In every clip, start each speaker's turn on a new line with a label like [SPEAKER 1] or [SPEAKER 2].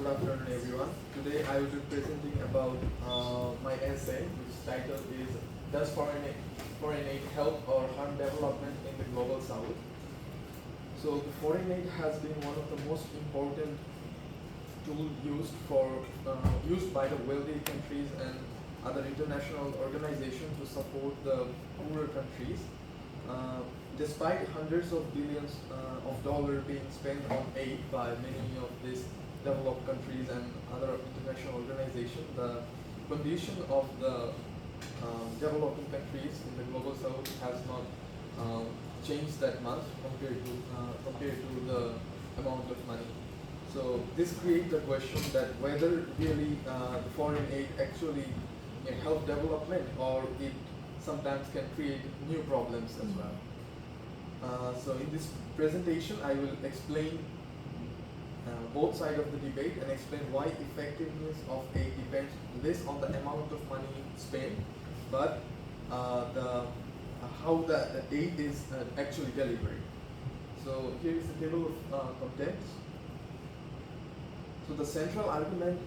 [SPEAKER 1] Good afternoon, everyone. Today I will be presenting about my essay, which title is "Does foreign aid help or harm development in the global south?" So, the foreign aid has been one of the most important tools used by the wealthy countries and other international organizations to support the poorer countries. Uh, Despite hundreds of billions of dollars being spent on aid by many of these developed countries and other international organizations, the condition of the developing countries in the global south has not um, changed that much compared to the amount of money. So this creates the question that whether really the foreign aid actually help development, or it sometimes can create new problems as well. So in this presentation, I will explain both sides of the debate and explain why effectiveness of aid depends less on the amount of money spent, but how the aid is actually delivered. So here is the table of contents. So the central argument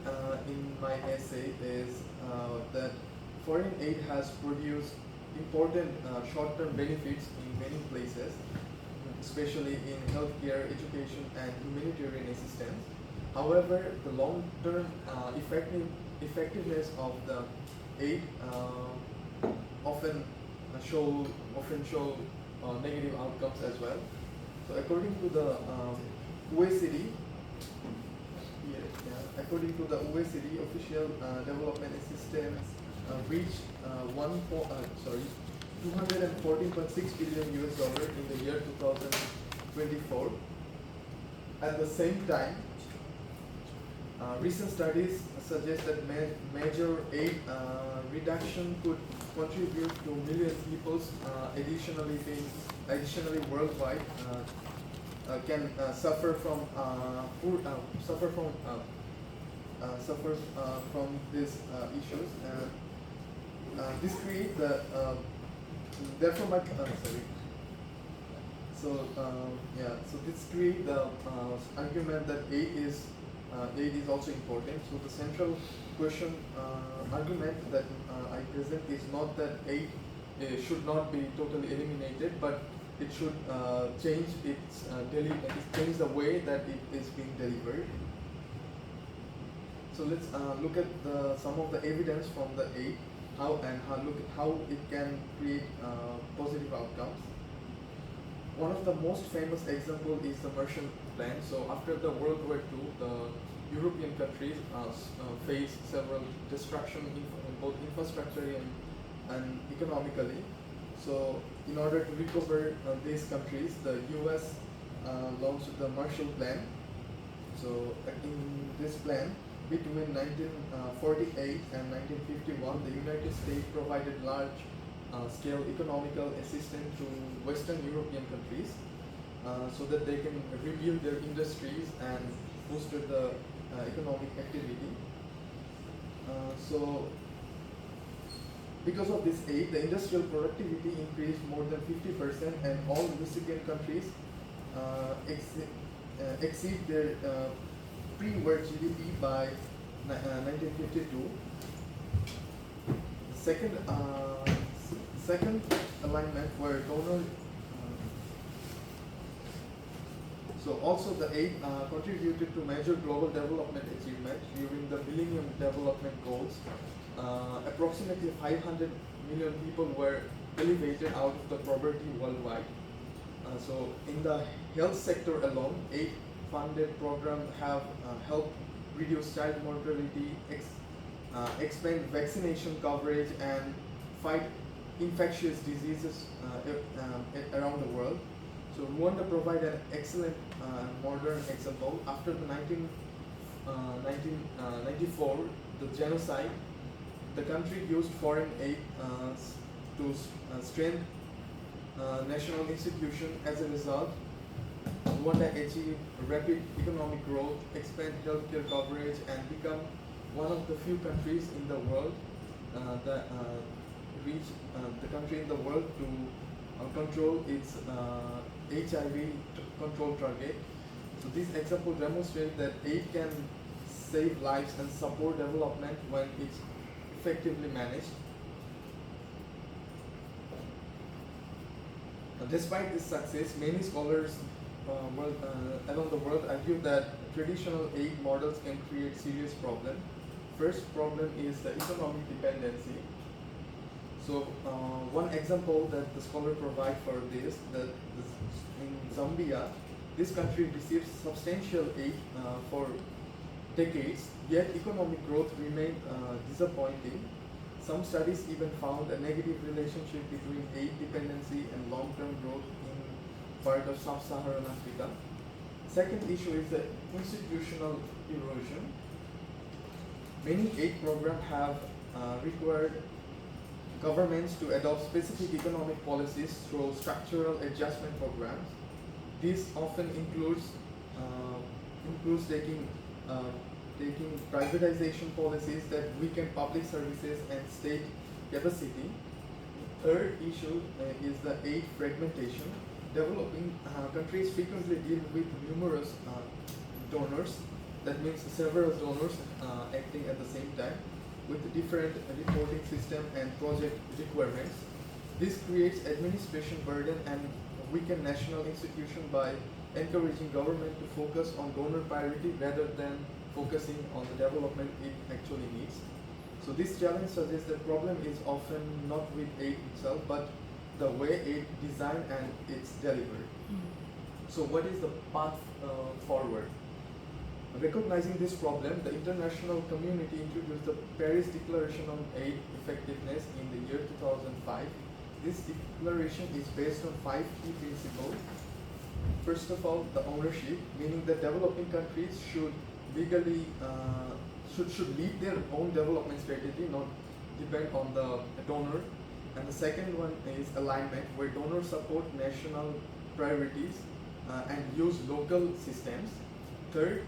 [SPEAKER 1] in my essay is that foreign aid has produced important short-term benefits in many places, especially in healthcare, education, and humanitarian assistance. However, the long-term effectiveness of the aid often show negative outcomes as well. So, according to the OECD, according to the OECD, official development assistance reached 214.6 billion US dollar in the year 2024. At the same time, recent studies suggest that major aid reduction could contribute to million people additionally worldwide can suffer from these issues. This creates the therefore my sorry. So this creates the argument that aid is also important. So the central question argument that I present is not that aid should not be totally eliminated, but it should change change the way that it is being delivered. So let's look at some of the evidence from the aid, look at how it can create positive outcomes. One of the most famous example is the Marshall Plan. So after the World War II, the European countries faced several destruction in both infrastructure and economically. So in order to recover these countries, the US launched the Marshall Plan. So in this plan, between 1948 and 1951, the United States provided large-scale economical assistance to Western European countries so that they can rebuild their industries and booster the economic activity. So because of this aid, the industrial productivity increased more than 50%, and all recipient countries exceed their pre-war GDP by 1952. Second alignment were donor. So also the aid contributed to major global development achievement during the Millennium Development Goals. Approximately 500 million people were elevated out of the poverty worldwide. So in the health sector alone, aid funded programs have helped reduce child mortality, expand vaccination coverage, and fight infectious diseases around the world. So Rwanda provided an excellent modern example. After the 1994, the genocide, the country used foreign aid to strengthen national institutions. As a result, Rwanda achieved rapid economic growth, expand healthcare coverage, and become one of the few countries in the world that reach the country in the world to control its HIV control target. So this example demonstrates that aid can save lives and support development when it's effectively managed. Despite this success, many scholars around the world argue that traditional aid models can create serious problems. First problem is the economic dependency. So one example that the scholar provide for this, that in Zambia, this country receives substantial aid for decades, yet economic growth remained disappointing. Some studies even found a negative relationship between aid dependency and long-term growth in part of sub-Saharan Africa. Second issue is the institutional erosion. Many aid programs have required governments to adopt specific economic policies through structural adjustment programs. This often includes taking privatization policies that weaken public services and state capacity. Third issue is the aid fragmentation. Developing countries frequently deal with numerous donors, that means several donors acting at the same time with different reporting system and project requirements. This creates administration burden and weaken national institution by encouraging government to focus on donor priority rather than focusing on the development it actually needs. So this challenge suggests the problem is often not with aid itself, but the way aid designed and it's delivered. So what is the path forward? Recognizing this problem, the international community introduced the Paris Declaration on Aid Effectiveness in the year 2005. This declaration is based on 5 key principles. First of all, the ownership, meaning that developing countries should legally should lead their own development strategy, not depend on the donor. And the second one is alignment, where donors support national priorities and use local systems. Third,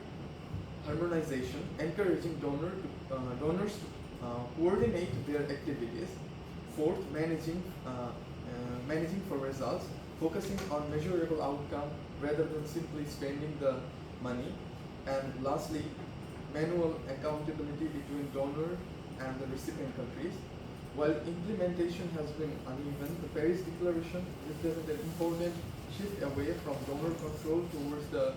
[SPEAKER 1] harmonization, encouraging donors to coordinate their activities. Fourth, managing for results, focusing on measurable outcome rather than simply spending the money. And lastly, manual accountability between donor and the recipient countries. While implementation has been uneven, the Paris Declaration represents an important shift away from donor control towards the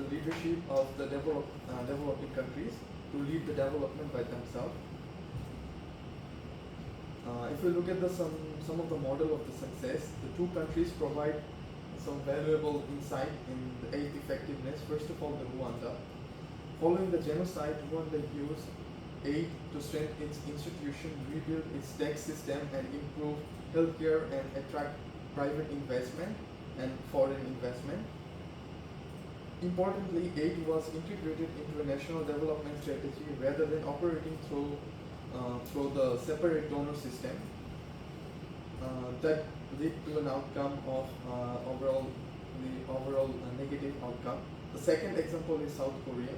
[SPEAKER 1] leadership of the developing countries to lead the development by themselves. If we look at some of the model of the success, the two countries provide some valuable insight in the aid effectiveness. First of all, the Rwanda. Following the genocide, Rwanda used aid to strengthen its institution, rebuild its tax system, and improve healthcare and attract private investment and foreign investment. Importantly, aid was integrated into a national development strategy rather than operating through the separate donor system. That led to an outcome of overall negative outcome. The second example is South Korea.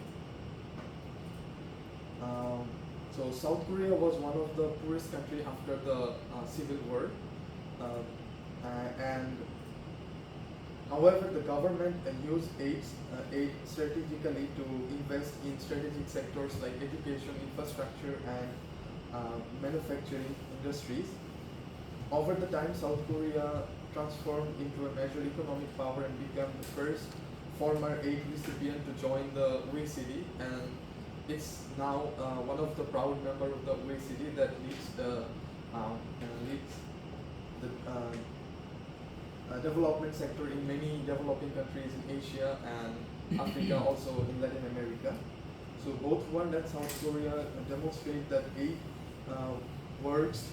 [SPEAKER 1] So South Korea was one of the poorest country after the civil war, and however the government used aid strategically to invest in strategic sectors like education, infrastructure, and manufacturing industries. Over the time, South Korea transformed into a major economic power and became the first former aid recipient to join the OECD, and it's now one of the proud members of the OECD that leads the development sector in many developing countries in Asia and Africa, also in Latin America. So both Rwanda and South Korea demonstrate that aid works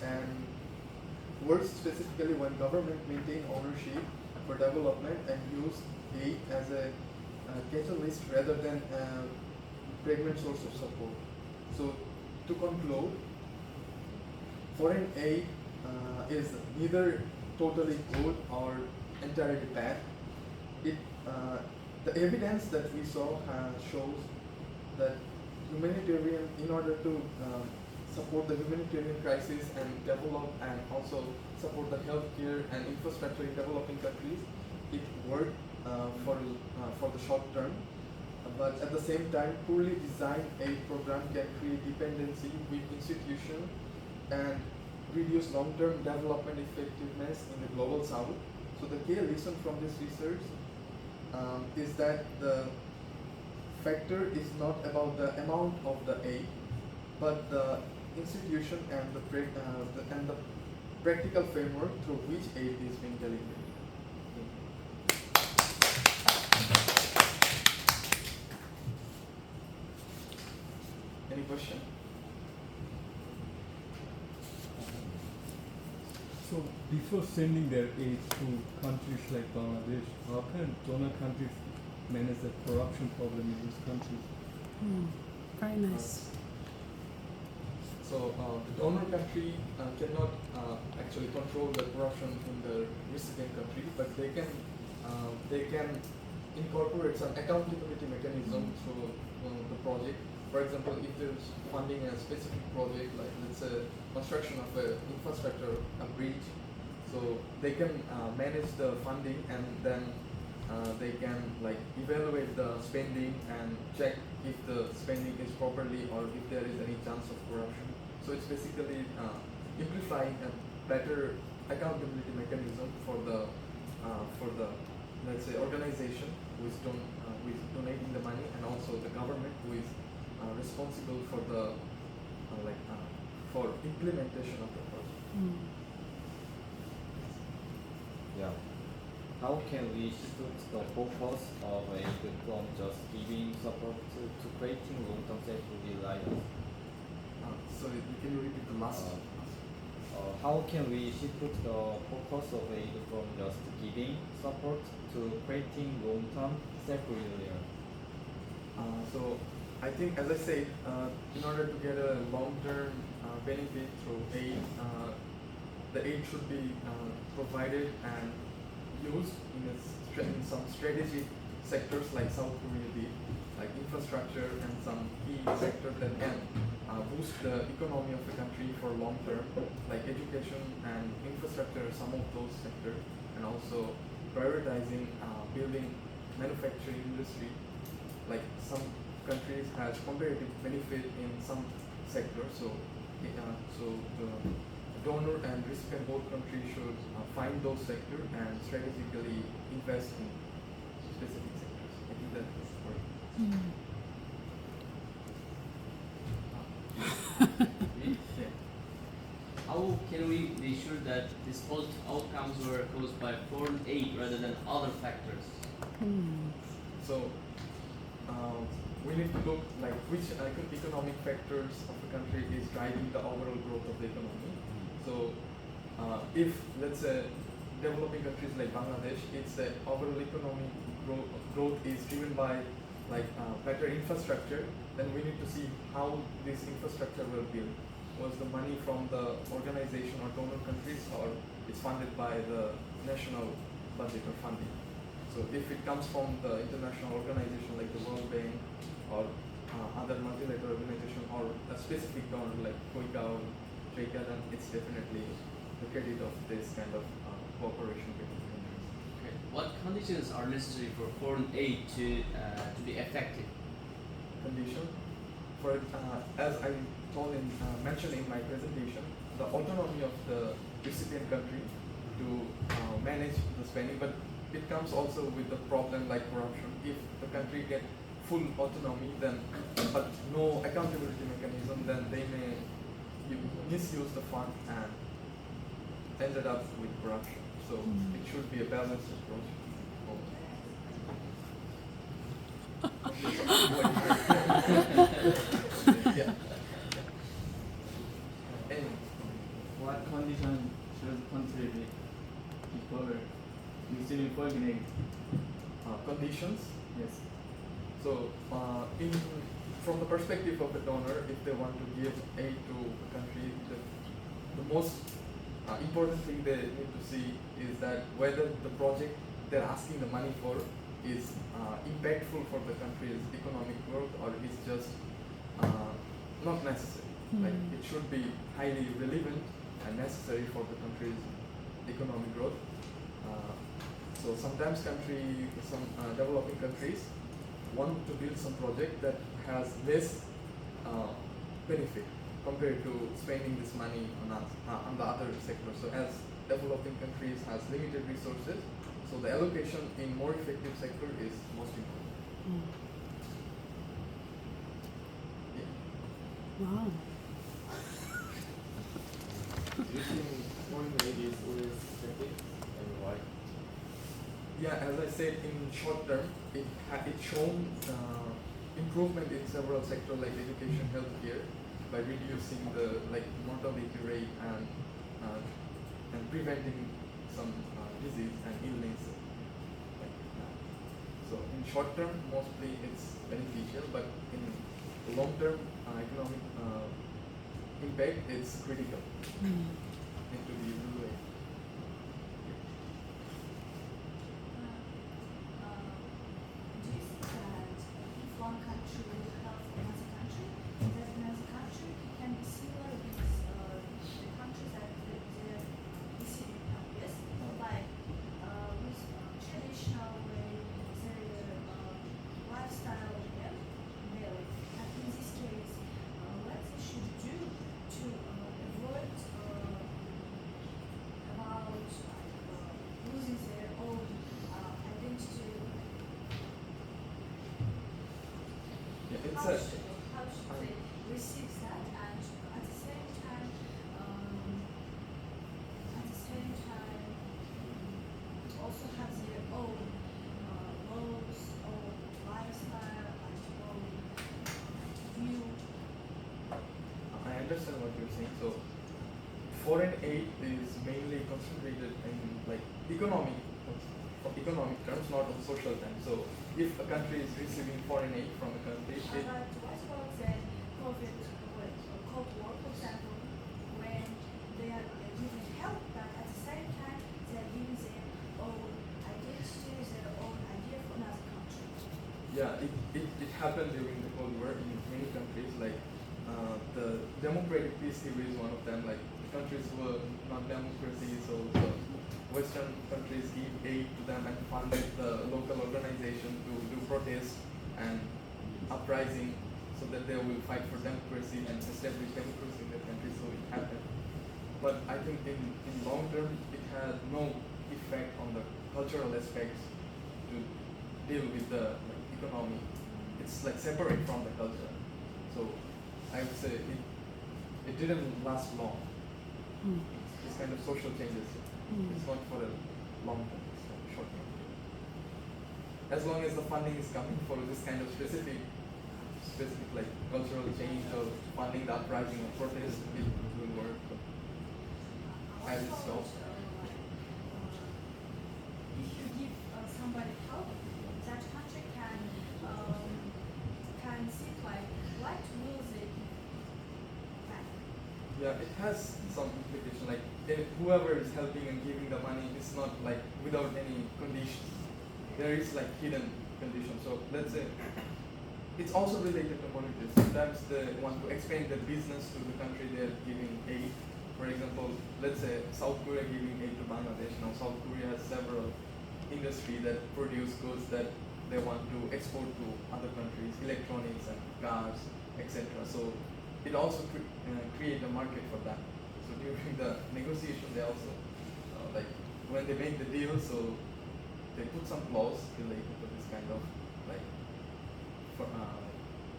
[SPEAKER 1] specifically when government maintain ownership for development and use aid as a catalyst rather than pregnant source of support. So to conclude, foreign aid is neither totally good or entirely bad. The evidence that we saw shows that in order to support the humanitarian crisis and develop and also support the healthcare and infrastructure in developing countries, it worked for the short term. but at the same time, poorly designed aid program can create dependency with institutions and reduce long-term development effectiveness in the global south. So the key lesson from this research is that the factor is not about the amount of the aid, but the institution and the practical framework through which aid is being delivered. Any question?
[SPEAKER 2] So before sending their aid to countries like Bangladesh, how can donor countries manage the corruption problem in these countries?
[SPEAKER 3] Very nice.
[SPEAKER 1] So the donor country cannot actually control the corruption in the recipient country, but they can incorporate some accountability mechanism through the project. For example, if there's funding a specific project, like let's say construction of a infrastructure, a bridge, so they can manage the funding and then they can like evaluate the spending and check if the spending is properly or if there is any chance of corruption. So it's basically amplifying a better accountability mechanism for the let's say organization who is donating the money, and also the government who is responsible for the for implementation of the project.
[SPEAKER 4] Yeah. How can we shift the focus of aid from just giving support to creating long-term self-reliance?
[SPEAKER 1] So can you repeat the last?
[SPEAKER 4] How can we shift the focus of aid from just giving support to creating long-term self-reliance?
[SPEAKER 1] So I think, as I said, in order to get a long-term benefit through aid, the aid should be provided and used in some strategic sectors like South Korea did, like infrastructure and some key sectors that can boost the economy of the country for long term, like education and infrastructure, some of those sectors, and also prioritizing building manufacturing industry. Like some countries has comparative benefit in some sectors, so the donor and recipient both countries should find those sectors and strategically invest in specific sectors. I think that is correct.
[SPEAKER 5] How can we be sure that these positive outcomes were caused by foreign aid rather than other factors?
[SPEAKER 1] So we need to look like which economic factors of the country is driving the overall growth of the economy. So if let's say developing countries like Bangladesh, its overall economic growth is driven by like better infrastructure, then we need to see how this infrastructure will build. Was the money from the organization or donor countries, or it's funded by the national budget or funding? So if it comes from the international organization like the World Bank or other multilateral organization or a specific donor like COICA or JICA, then it's definitely the credit of this kind of cooperation between countries.
[SPEAKER 5] Okay. What conditions are necessary for foreign aid to be effective?
[SPEAKER 1] Condition for as I mentioned in my presentation, the autonomy of the recipient country to manage the spending, but it comes also with the problem like corruption. If the country get full autonomy, then but no accountability mechanism, then they may misuse the fund and ended up with corruption. So it should be a balanced approach. Yeah.
[SPEAKER 6] What condition should country be before receiving foreign aid?
[SPEAKER 1] Conditions.
[SPEAKER 6] Yes.
[SPEAKER 1] So, from the perspective of the donor, if they want to give aid to a country, the most important thing they need to see is that whether the project they're asking the money for is impactful for the country's economic growth, or it's just not necessary. Like it should be highly relevant and necessary for the country's economic growth. So sometimes some developing countries want to build some project that has less benefit compared to spending this money on the other sector. So as developing countries has limited resources, so the allocation in more effective sector is most important.
[SPEAKER 3] Mm.
[SPEAKER 1] Yeah.
[SPEAKER 3] Wow.
[SPEAKER 4] Do you think foreign aid is always effective and why?
[SPEAKER 1] Yeah, as I said, in short term, it's shown improvement in several sectors like education, healthcare, by reducing the mortality rate and preventing some disease and illness. Like that. So in short term, mostly it's beneficial, but in long term economic impact, it's critical.
[SPEAKER 3] Mm.
[SPEAKER 1] Need to be evaluated.
[SPEAKER 7] Do you think that if one country will help another country, that another country can be similar with the countries that they're receiving help? Yes, like with traditional way, their lifestyle and daily. And in this case, what they should do to avoid about losing their own identity.
[SPEAKER 1] Yeah, it's
[SPEAKER 7] How
[SPEAKER 1] a
[SPEAKER 7] should they receive that and at the same time also have their own laws, own lifestyle, and own view.
[SPEAKER 1] I understand what you're saying. So, foreign aid is mainly concentrated in economic terms, not on social terms. So, if a country is receiving foreign aid from a country,
[SPEAKER 7] But what about the COVID, Cold War, for example, when they are giving help, but at the same time they are giving their own identity, their own idea for another country.
[SPEAKER 1] yeah, it happened during the Cold War in many countries. Like the democratic peace theory is one of them. Like the countries were not democracy, so the Western countries give aid to them and funded the local organization to do protests and uprising so that they will fight for democracy and establish democracy in the country. So it happened. But I think in long term, it had no effect on the cultural aspects to deal with the economy. It's separate from the culture. So I would say it didn't last long.
[SPEAKER 3] Mm.
[SPEAKER 1] This kind of social changes.
[SPEAKER 3] Mm.
[SPEAKER 1] It's not for a long term, it's for a short term. As long as the funding is coming for this kind of specific cultural change or funding the uprising or protest, it will work. But as it stops.
[SPEAKER 7] If you give somebody help, that country can see like what will they give back?
[SPEAKER 1] Yeah, it has some implication. Like whoever is helping and giving the money is not without any conditions. There is hidden conditions. So let's say it's also related to monetary. Sometimes they want to expand their business to the country they're giving aid. For example, let's say South Korea giving aid to Bangladesh. Now South Korea has several industry that produce goods that they want to export to other countries, electronics and cars, etc. So it also create a market for that. So during the negotiation, they also when they make the deal, so they put some clause related to this kind of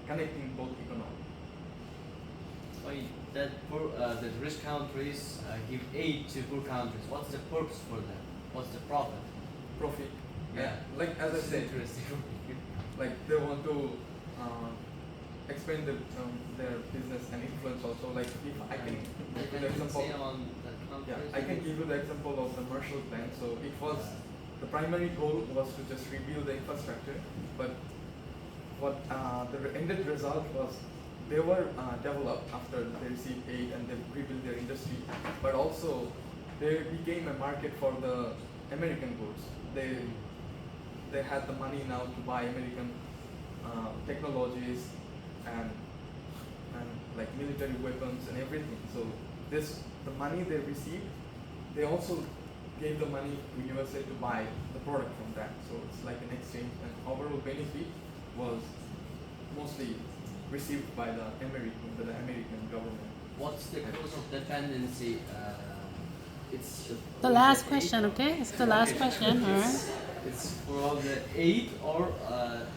[SPEAKER 1] connecting both economies.
[SPEAKER 5] That rich countries give aid to poor countries. What's the purpose for that? What's the profit?
[SPEAKER 1] Profit.
[SPEAKER 5] Yeah.
[SPEAKER 1] As I
[SPEAKER 5] It's
[SPEAKER 1] said,
[SPEAKER 5] interesting.
[SPEAKER 1] they want to expand their business and influence also. If I can give you the example.
[SPEAKER 5] Say on the countries.
[SPEAKER 1] Yeah, I can give you the example of the Marshall Plan. So it was the primary goal was to just rebuild the infrastructure, but what the ended result was they were developed after they received aid and they rebuilt their industry, but also they became a market for the American goods. They had the money now to buy American technologies and military weapons and everything. So the money they received, they also gave the money to USA to buy the product from that. So it's like an exchange, and overall benefit was mostly received by the American government.
[SPEAKER 5] What's the cause of dependency? It's
[SPEAKER 3] The last question, okay? It's the last question, all right?
[SPEAKER 5] It's for the aid or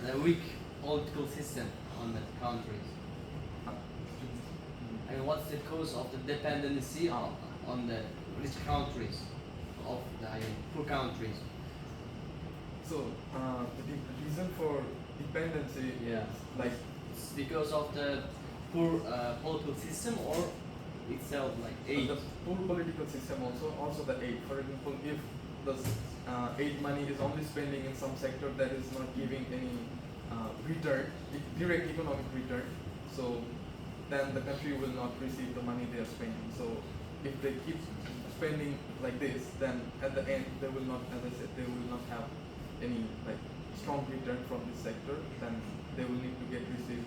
[SPEAKER 5] the weak political system on the countries. I mean, what's the cause of the dependency on the rich countries of the poor countries?
[SPEAKER 1] So the reason for dependency
[SPEAKER 5] Yeah.
[SPEAKER 1] is like
[SPEAKER 5] It's because of the poor political system or itself, like aid.
[SPEAKER 1] the poor political system, also the aid. For example, if the aid money is only spending in some sector that is not giving any return, direct economic return, so then the country will not receive the money they are spending. So if they keep spending like this, then at the end they will not, as I said, they will not have any like strong return from this sector. Then they will need to receive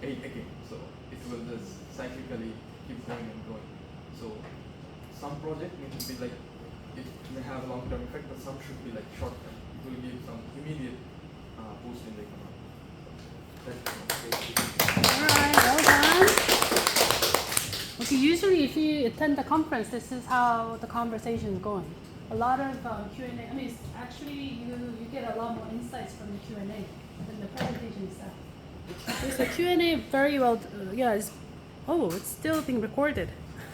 [SPEAKER 1] aid again. So it will just cyclically keep going and going. So some project need to be like, it may have a long-term effect, but some should be like short-term. It will give some immediate boost in the economy.
[SPEAKER 3] All right, well done. Okay, usually if you attend the conference, this is how the conversation is going. A lot of Q&A. I mean, actually, you get a lot more insights from the Q&A than the presentation itself. There's a Q&A very well. Yeah, it's still being recorded.